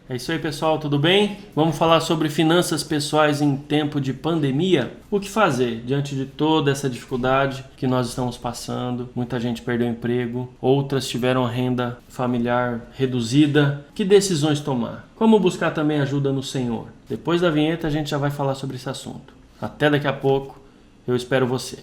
É isso aí, pessoal, tudo bem? Vamos falar sobre finanças pessoais em tempo de pandemia? O que fazer diante de toda essa dificuldade que nós estamos passando? Muita gente perdeu emprego, outras tiveram renda familiar reduzida. Que decisões tomar? Como buscar também ajuda no Senhor? Depois da vinheta a gente já vai falar sobre esse assunto. Até daqui a pouco, eu espero você.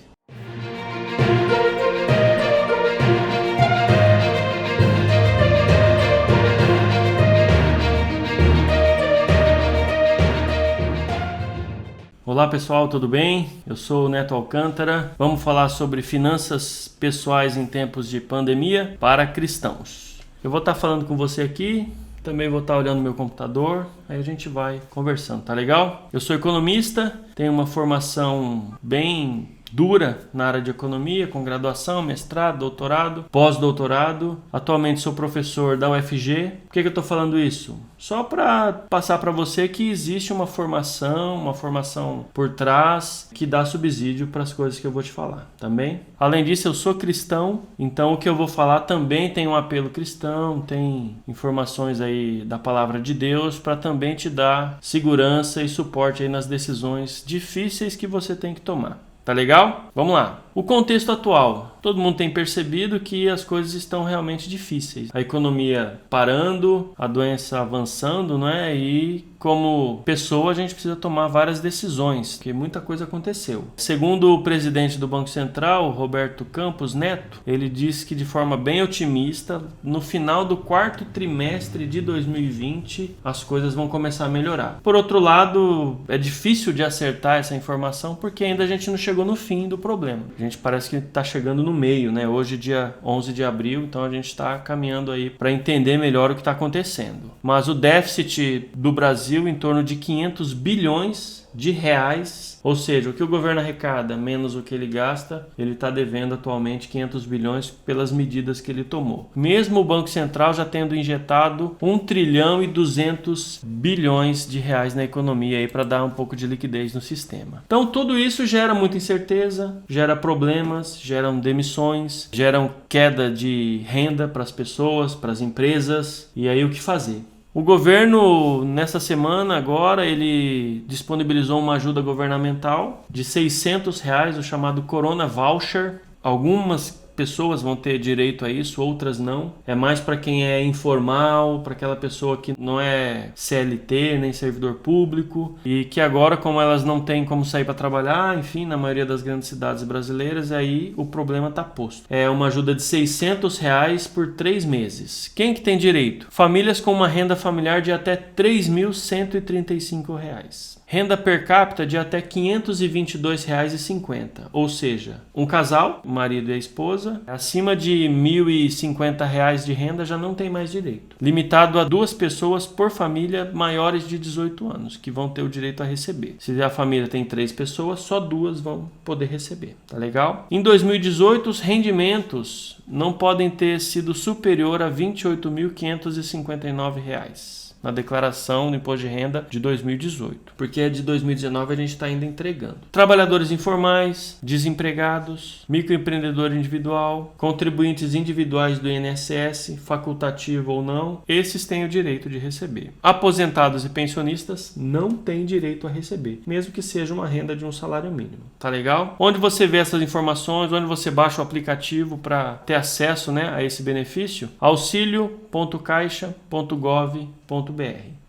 Olá pessoal, tudo bem? Eu sou o Neto Alcântara. Vamos falar sobre finanças pessoais em tempos de pandemia para cristãos. Eu vou estar falando com você aqui, também vou estar olhando meu computador, aí a gente vai conversando, tá legal? Eu sou economista, tenho uma formação bem dura na área de economia, com graduação, mestrado, doutorado, pós-doutorado. Atualmente sou professor da UFG. Por que eu estou falando isso? Só para passar para você que existe uma formação por trás que dá subsídio para as coisas que eu vou te falar, também. Além disso, eu sou cristão, então o que eu vou falar também tem um apelo cristão, tem informações aí da palavra de Deus para também te dar segurança e suporte aí nas decisões difíceis que você tem que tomar. Tá legal? Vamos lá. O contexto atual. Todo mundo tem percebido que as coisas estão realmente difíceis. A economia parando, a doença avançando, não é? E como pessoa a gente precisa tomar várias decisões, porque muita coisa aconteceu. Segundo o presidente do Banco Central, Roberto Campos Neto, ele disse que de forma bem otimista, no final do quarto trimestre de 2020, as coisas vão começar a melhorar. Por outro lado, é difícil de acertar essa informação porque ainda a gente não chegou no fim do problema. A gente parece que está chegando no meio, né? Hoje, dia 11 de abril, então a gente está caminhando aí para entender melhor o que está acontecendo. Mas o déficit do Brasil em torno de 500 bilhões de reais, ou seja, o que o governo arrecada menos o que ele gasta, ele está devendo atualmente 500 bilhões pelas medidas que ele tomou. Mesmo o Banco Central já tendo injetado 1 trilhão e 200 bilhões de reais na economia aí para dar um pouco de liquidez no sistema. Então tudo isso gera muita incerteza, gera problemas, geram demissões, geram queda de renda para as pessoas, para as empresas, e aí o que fazer? O governo, nessa semana agora, ele disponibilizou uma ajuda governamental de R$600, o chamado Corona Voucher. Algumas pessoas vão ter direito a isso, outras não. É mais para quem é informal, para aquela pessoa que não é CLT, nem servidor público, e que agora, como elas não têm como sair para trabalhar, enfim, na maioria das grandes cidades brasileiras, aí o problema está posto. É uma ajuda de R$600 por 3 meses. Quem que tem direito? Famílias com uma renda familiar de até R$3.135. Renda per capita de até R$ 522,50, ou seja, um casal, o marido e a esposa, acima de R$ 1.050 de renda já não tem mais direito. Limitado a 2 pessoas por família maiores de 18 anos, que vão ter o direito a receber. Se a família tem 3 pessoas, só 2 vão poder receber. Tá legal? Em 2018, os rendimentos não podem ter sido superior a R$ 28.559. Na declaração do imposto de renda de 2018, porque é de 2019 a gente está ainda entregando. Trabalhadores informais, desempregados, microempreendedor individual, contribuintes individuais do INSS, facultativo ou não, esses têm o direito de receber. Aposentados e pensionistas não têm direito a receber, mesmo que seja uma renda de um salário mínimo. Tá legal? Onde você vê essas informações, onde você baixa o aplicativo para ter acesso, né, a esse benefício? auxilio.caixa.gov.br.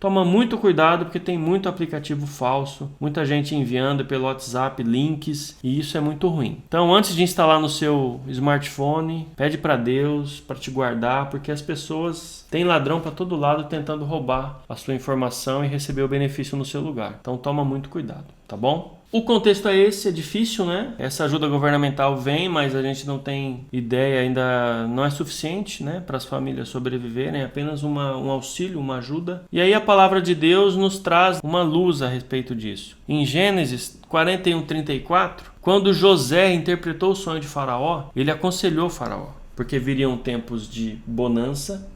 Toma muito cuidado porque tem muito aplicativo falso, muita gente enviando pelo WhatsApp links e isso é muito ruim. Então, antes de instalar no seu smartphone, pede para Deus para te guardar, porque as pessoas têm ladrão para todo lado tentando roubar a sua informação e receber o benefício no seu lugar. Então, toma muito cuidado, tá bom? O contexto é esse, é difícil, né? Essa ajuda governamental vem, mas a gente não tem ideia, ainda não é suficiente, né, para as famílias sobreviverem, é apenas um auxílio, uma ajuda. E aí a palavra de Deus nos traz uma luz a respeito disso. Em Gênesis 41:34, quando José interpretou o sonho de Faraó, ele aconselhou Faraó, porque viriam tempos de bonança,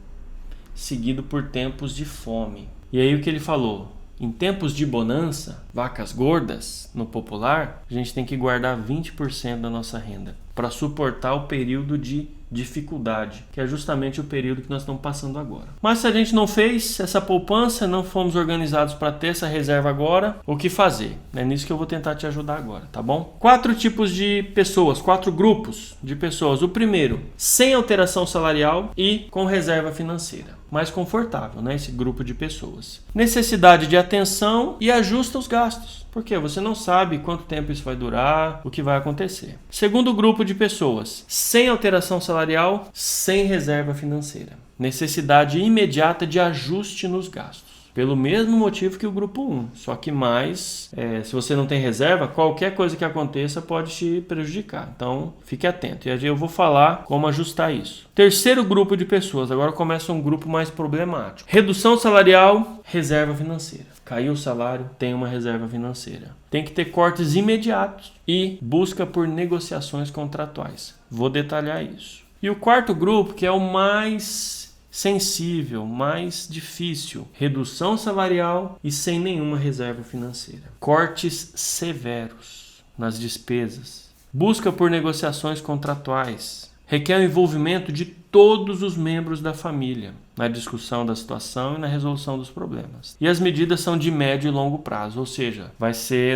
seguido por tempos de fome. E aí o que ele falou? Em tempos de bonança, vacas gordas, no popular, a gente tem que guardar 20% da nossa renda para suportar o período de dificuldade, que é justamente o período que nós estamos passando agora. Mas se a gente não fez essa poupança, não fomos organizados para ter essa reserva agora, o que fazer? É nisso que eu vou tentar te ajudar agora, tá bom? 4 tipos de pessoas, 4 grupos de pessoas. O primeiro, sem alteração salarial e com reserva financeira. Mais confortável, né? Esse grupo de pessoas. Necessidade de atenção e ajusta os gastos. Porque você não sabe quanto tempo isso vai durar, o que vai acontecer. Segundo grupo de pessoas, sem alteração salarial, sem reserva financeira. Necessidade imediata de ajuste nos gastos. Pelo mesmo motivo que o grupo 1, só que mais, se você não tem reserva, qualquer coisa que aconteça pode te prejudicar. Então, fique atento. E eu vou falar como ajustar isso. Terceiro grupo de pessoas, agora começa um grupo mais problemático. Redução salarial, reserva financeira. Caiu o salário, tem uma reserva financeira. Tem que ter cortes imediatos e busca por negociações contratuais. Vou detalhar isso. E o quarto grupo, que é o mais sensível, mais difícil, redução salarial e sem nenhuma reserva financeira. Cortes severos nas despesas. Busca por negociações contratuais. Requer o envolvimento de todos os membros da família na discussão da situação e na resolução dos problemas. E as medidas são de médio e longo prazo, ou seja,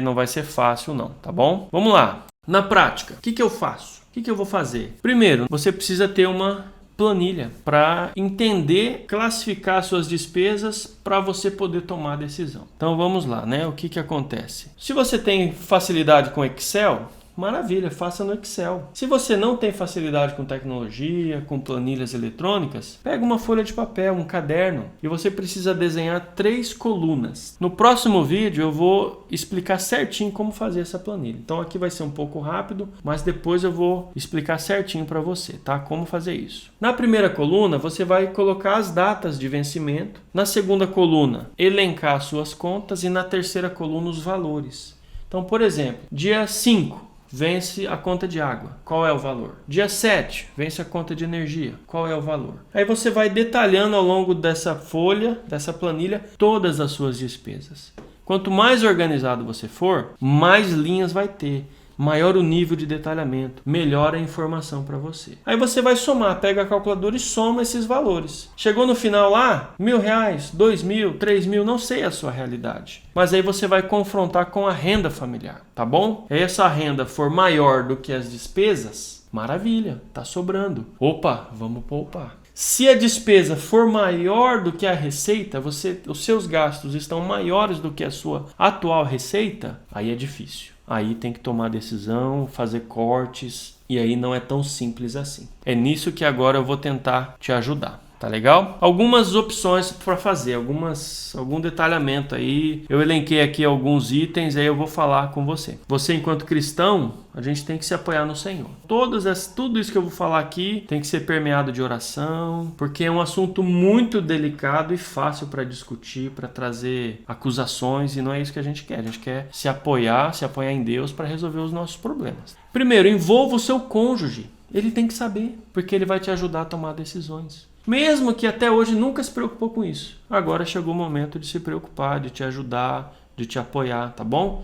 não vai ser fácil não, tá bom? Vamos lá. Na prática, o que eu faço? O que eu vou fazer? Primeiro, você precisa ter uma planilha para entender, classificar suas despesas para você poder tomar a decisão. Então vamos lá, né? O que acontece? Se você tem facilidade com Excel, maravilha, faça no Excel. Se você não tem facilidade com tecnologia, com planilhas eletrônicas, pega uma folha de papel, um caderno e você precisa desenhar 3 colunas. No próximo vídeo eu vou explicar certinho como fazer essa planilha. Então aqui vai ser um pouco rápido, mas depois eu vou explicar certinho para você, tá? Como fazer isso. Na primeira coluna você vai colocar as datas de vencimento. Na segunda coluna, elencar suas contas e na terceira coluna os valores. Então, por exemplo, dia 5 vence a conta de água, qual é o valor? Dia 7, vence a conta de energia, qual é o valor? Aí você vai detalhando ao longo dessa folha, dessa planilha, todas as suas despesas. Quanto mais organizado você for, mais linhas vai ter, maior o nível de detalhamento, melhor a informação para você. Aí você vai somar, pega a calculadora e soma esses valores. Chegou no final lá, R$1.000, R$2.000, R$3.000, não sei a sua realidade. Mas aí você vai confrontar com a renda familiar, tá bom? E essa renda for maior do que as despesas, maravilha, tá sobrando. Opa, vamos poupar. Se a despesa for maior do que a receita, os seus gastos estão maiores do que a sua atual receita, aí é difícil. Aí tem que tomar decisão, fazer cortes, e aí não é tão simples assim. É nisso que agora eu vou tentar te ajudar. Tá legal? Algumas opções para fazer, algum detalhamento aí. Eu elenquei aqui alguns itens, aí eu vou falar com você. Você, enquanto cristão, a gente tem que se apoiar no Senhor. Tudo isso que eu vou falar aqui tem que ser permeado de oração, porque é um assunto muito delicado e fácil para discutir, para trazer acusações, e não é isso que a gente quer. A gente quer se apoiar em Deus para resolver os nossos problemas. Primeiro, envolva o seu cônjuge. Ele tem que saber, porque ele vai te ajudar a tomar decisões. Mesmo que até hoje nunca se preocupou com isso. Agora chegou o momento de se preocupar, de te ajudar, de te apoiar, tá bom?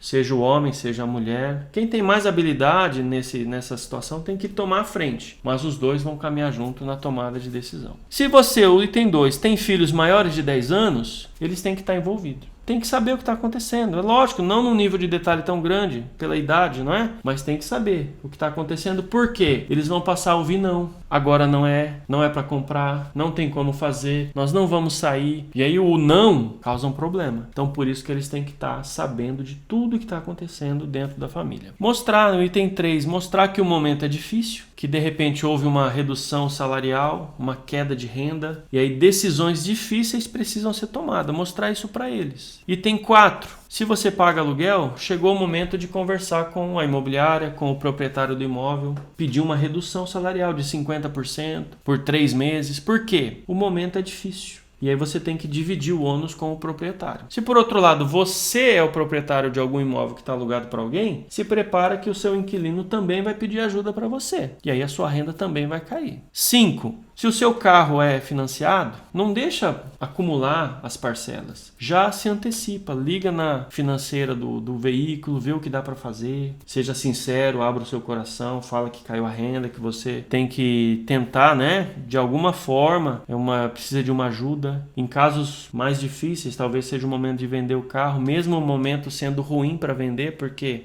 Seja o homem, seja a mulher. Quem tem mais habilidade nessa situação tem que tomar a frente. Mas os dois vão caminhar junto na tomada de decisão. Se você, o item 2, tem filhos maiores de 10 anos, eles têm que estar envolvidos. Tem que saber o que está acontecendo. É lógico, não num nível de detalhe tão grande, pela idade, não é? Mas tem que saber o que está acontecendo. Por quê? Eles vão passar a ouvir não. Agora não é para comprar, não tem como fazer, nós não vamos sair. E aí o não causa um problema. Então por isso que eles têm que estar sabendo de tudo que está acontecendo dentro da família. Mostrar, no item 3, mostrar que o momento é difícil, que de repente houve uma redução salarial, uma queda de renda, e aí decisões difíceis precisam ser tomadas. Mostrar isso para eles. Item 4. Se você paga aluguel, chegou o momento de conversar com a imobiliária, com o proprietário do imóvel, pedir uma redução salarial de 50% por 3 meses. Por quê? O momento é difícil. E aí você tem que dividir o ônus com o proprietário. Se por outro lado você é o proprietário de algum imóvel que está alugado para alguém, se prepara que o seu inquilino também vai pedir ajuda para você. E aí a sua renda também vai cair. 5. Se o seu carro é financiado, não deixa acumular as parcelas. Já se antecipa, liga na financeira do veículo, vê o que dá para fazer. Seja sincero, abra o seu coração, fala que caiu a renda, que você tem que tentar, né? De alguma forma, precisa de uma ajuda. Em casos mais difíceis, talvez seja o momento de vender o carro, mesmo o momento sendo ruim para vender, porque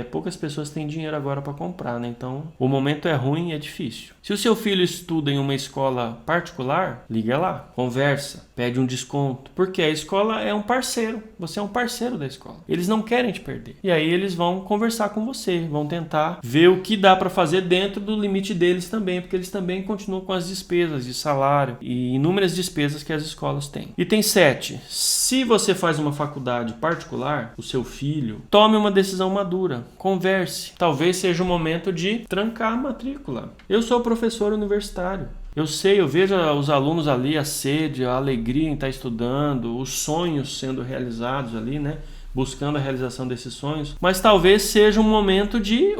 poucas pessoas têm dinheiro agora para comprar, né? Então, o momento é ruim e é difícil. Se o seu filho estuda em uma escola particular, liga lá, conversa, pede um desconto, porque a escola é um parceiro, você é um parceiro da escola. Eles não querem te perder. E aí eles vão conversar com você, vão tentar ver o que dá para fazer dentro do limite deles também, porque eles também continuam com as despesas de salário e inúmeras despesas que as escolas têm. Item 7. Se você faz uma faculdade particular, o seu filho, tome uma decisão madura, converse. Talvez seja o momento de trancar a matrícula. Eu sou professor universitário. Eu vejo os alunos ali, a sede, a alegria em estar estudando, os sonhos sendo realizados ali, né? Buscando a realização desses sonhos. Mas talvez seja um momento de,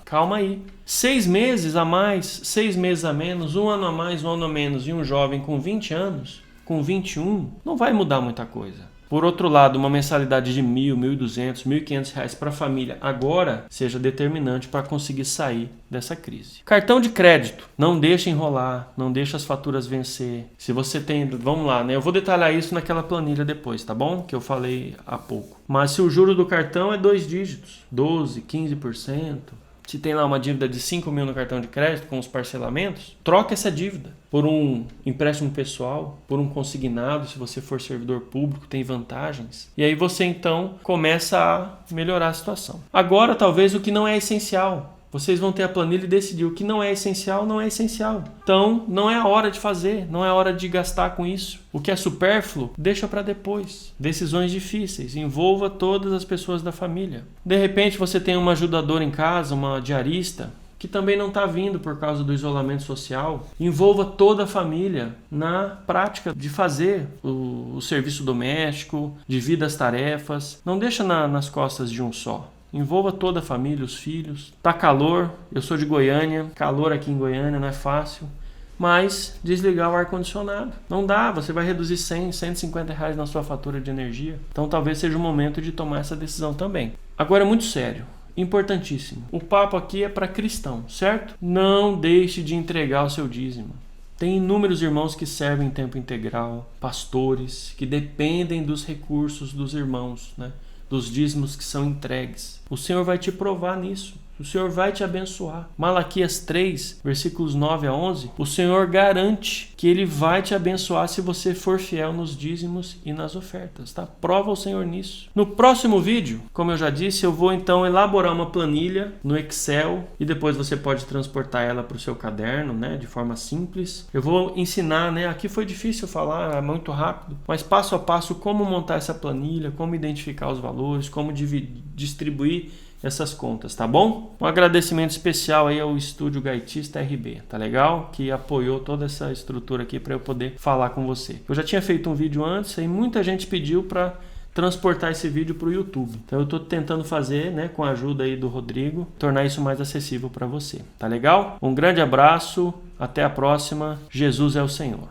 calma aí. 6 meses a mais, 6 meses a menos, 1 ano a mais, 1 ano a menos e um jovem com 20 anos, com 21, não vai mudar muita coisa. Por outro lado, uma mensalidade de R$1.000, R$1.200, R$1.500 para a família agora seja determinante para conseguir sair dessa crise. Cartão de crédito. Não deixa enrolar, não deixa as faturas vencer. Se você tem... Vamos lá, né? Eu vou detalhar isso naquela planilha depois, tá bom? Que eu falei há pouco. Mas se o juro do cartão é 2 dígitos, 12%, 15%... Se tem lá uma dívida de 5 mil no cartão de crédito com os parcelamentos, troca essa dívida por um empréstimo pessoal, por um consignado, se você for servidor público, tem vantagens. E aí você então começa a melhorar a situação. Agora, talvez o que não é essencial. Vocês vão ter a planilha e decidir o que não é essencial, não é essencial. Então, não é a hora de fazer, não é a hora de gastar com isso. O que é supérfluo, deixa para depois. Decisões difíceis, envolva todas as pessoas da família. De repente, você tem uma ajudadora em casa, uma diarista, que também não está vindo por causa do isolamento social. Envolva toda a família na prática de fazer o serviço doméstico, divida as tarefas. Não deixa nas costas de um só. Envolva toda a família, os filhos. Tá calor, eu sou de Goiânia, calor aqui em Goiânia não é fácil, mas desligar o ar-condicionado. Não dá, você vai reduzir R$100, R$150 na sua fatura de energia. Então talvez seja o momento de tomar essa decisão também. Agora é muito sério, importantíssimo. O papo aqui é para cristão, certo? Não deixe de entregar o seu dízimo. Tem inúmeros irmãos que servem em tempo integral, pastores que dependem dos recursos dos irmãos, né? Dos dízimos que são entregues. O Senhor vai te provar nisso. O Senhor vai te abençoar. Malaquias 3, versículos 9 a 11, o Senhor garante que Ele vai te abençoar se você for fiel nos dízimos e nas ofertas, tá? Prova o Senhor nisso. No próximo vídeo, como eu já disse, eu vou então elaborar uma planilha no Excel e depois você pode transportar ela para o seu caderno, né? De forma simples. Eu vou ensinar, né? Aqui foi difícil falar, é muito rápido, mas passo a passo como montar essa planilha, como identificar os valores, como distribuir essas contas, tá bom? Um agradecimento especial aí ao Estúdio Gaitista RB, tá legal? Que apoiou toda essa estrutura aqui para eu poder falar com você. Eu já tinha feito um vídeo antes e muita gente pediu para transportar esse vídeo para o YouTube. Então eu estou tentando fazer, né, com a ajuda aí do Rodrigo, tornar isso mais acessível para você, tá legal? Um grande abraço, até a próxima. Jesus é o Senhor.